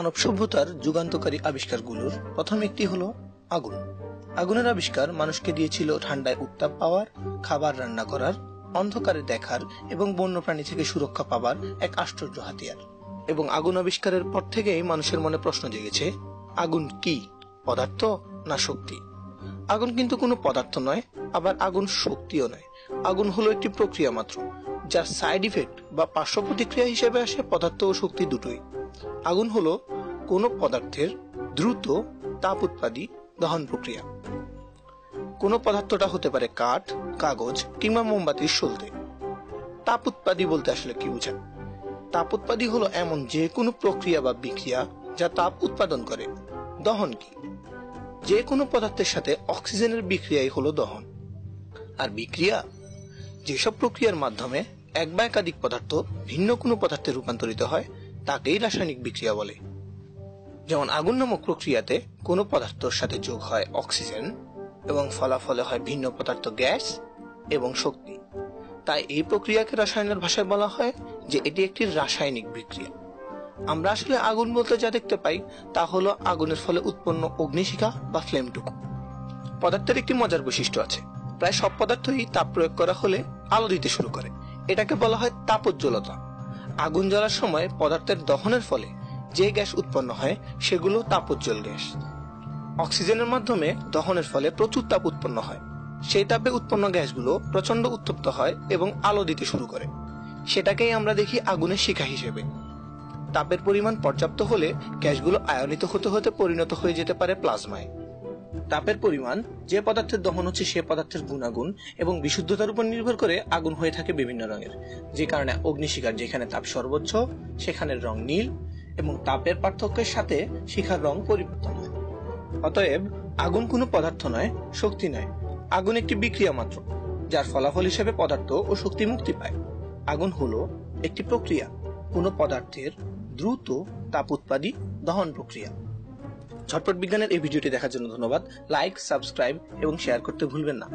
মানব সভ্যতার যুগান্তকারী আবিষ্কারগুলোর প্রথম একটি হলো আগুন। আগুনের আবিষ্কার মানুষকে দিয়েছিল ঠান্ডায় উত্তাপ পাওয়ার, খাবার রান্না করার, অন্ধকারে দেখার এবং বন্যপ্রাণী থেকে সুরক্ষা পাবার এক আশ্চর্য হাতিয়ার। এবং আগুন আবিষ্কারের পর থেকেই মানুষের মনে প্রশ্ন জেগেছে, আগুন কি, পদার্থ না শক্তি? আগুন কিন্তু কোনো পদার্থ নয়, আবার আগুন শক্তিও নয়। আগুন হলো একটি প্রক্রিয়া মাত্র, যার সাইড ইফেক্ট বা পার্শ্ব প্রতিক্রিয়া হিসেবে আসে পদার্থ ও শক্তি দুটোই। আগুন হলো কোনো পদার্থের দ্রুত তাপ উৎপাদী দহন প্রক্রিয়া। কোনো পদার্থটা হতে পারে কাঠ, কাগজ কিংবা মোমবাতির সলতে। তাপ উৎপাদী বলতে আসলে কি বোঝায়? তাপ উৎপাদী হলো এমন যে কোনো প্রক্রিয়া বা বিক্রিয়া যা তাপ উৎপাদন করে। দহন কি? যে কোনো পদার্থের সাথে অক্সিজেনের বিক্রিয়াই হলো দহন। আর বিক্রিয়া যেসব প্রক্রিয়ার মাধ্যমে এক বা একাধিক পদার্থ ভিন্ন কোনো পদার্থে রূপান্তরিত হয় তাকেই রাসায়নিক বিক্রিয়া বলে। যেমন আগুন নামক প্রক্রিয়াতে কোনো পদার্থের সাথে যোগ হয় অক্সিজেন এবং ফলাফলে হয় ভিন্ন পদার্থ গ্যাস এবং শক্তি। তাই এই প্রক্রিয়াকে রসায়নের ভাষায় বলা হয় যে এটি একটি রাসায়নিক বিক্রিয়া। আমরা আসলে আগুন বলতে যা দেখতে পাই তা হলো আগুনের ফলে উৎপন্ন অগ্নিশিখা বা ফ্লেমটুকু। পদার্থের একটি মজার বৈশিষ্ট্য আছে, প্রায় সব পদার্থই তাপ প্রয়োগ করা হলে আলো দিতে শুরু করে। এটাকে বলা হয় তাপোজ্জ্বলতা। আগুন জ্বলার সময় পদার্থের দহনের ফলে যে গ্যাস উৎপন্ন হয় সেগুলো তাপোজ্জ্বল গ্যাস। অক্সিজেনের মাধ্যমে দহনের ফলে প্রচুর তাপ উৎপন্ন হয়। সেই তাপে উৎপন্ন গ্যাসগুলো প্রচন্ড উত্তপ্ত হয় এবং আলো দিতে শুরু করে। সেটাকেই আমরা দেখি আগুনের শিখা হিসেবে। তাপের পরিমাণ পর্যাপ্ত হলে গ্যাসগুলো আয়নিত হতে হতে পরিণত হয়ে যেতে পারে প্লাজমায়। তাপের পরিমাণ যে পদার্থের দহন হচ্ছে সে পদার্থের গুণাগুণ এবং বিশুদ্ধতার উপর নির্ভর করে আগুন হয়ে থাকে বিভিন্ন রঙের। যে কারণে অগ্নিশিখার যেখানে তাপ সর্বোচ্চ সেখানের রং নীল এবং তাপের পার্থক্যের সাথে শিখার রং পরিবর্তন হয়। অতএব আগুন কোনো পদার্থ নয়, শক্তি নয়। আগুন একটি বিক্রিয়া মাত্র, যার ফলাফল হিসেবে পদার্থ ও শক্তি মুক্তি পায়। আগুন হলো একটি প্রক্রিয়া, কোনো পদার্থের দ্রুত তাপ উৎপাদী দহন প্রক্রিয়া। ঝটপট বিজ্ঞানের এই ভিডিওটি দেখার জন্য ধন্যবাদ। লাইক, সাবস্ক্রাইব এবং শেয়ার করতে ভুলবেন না।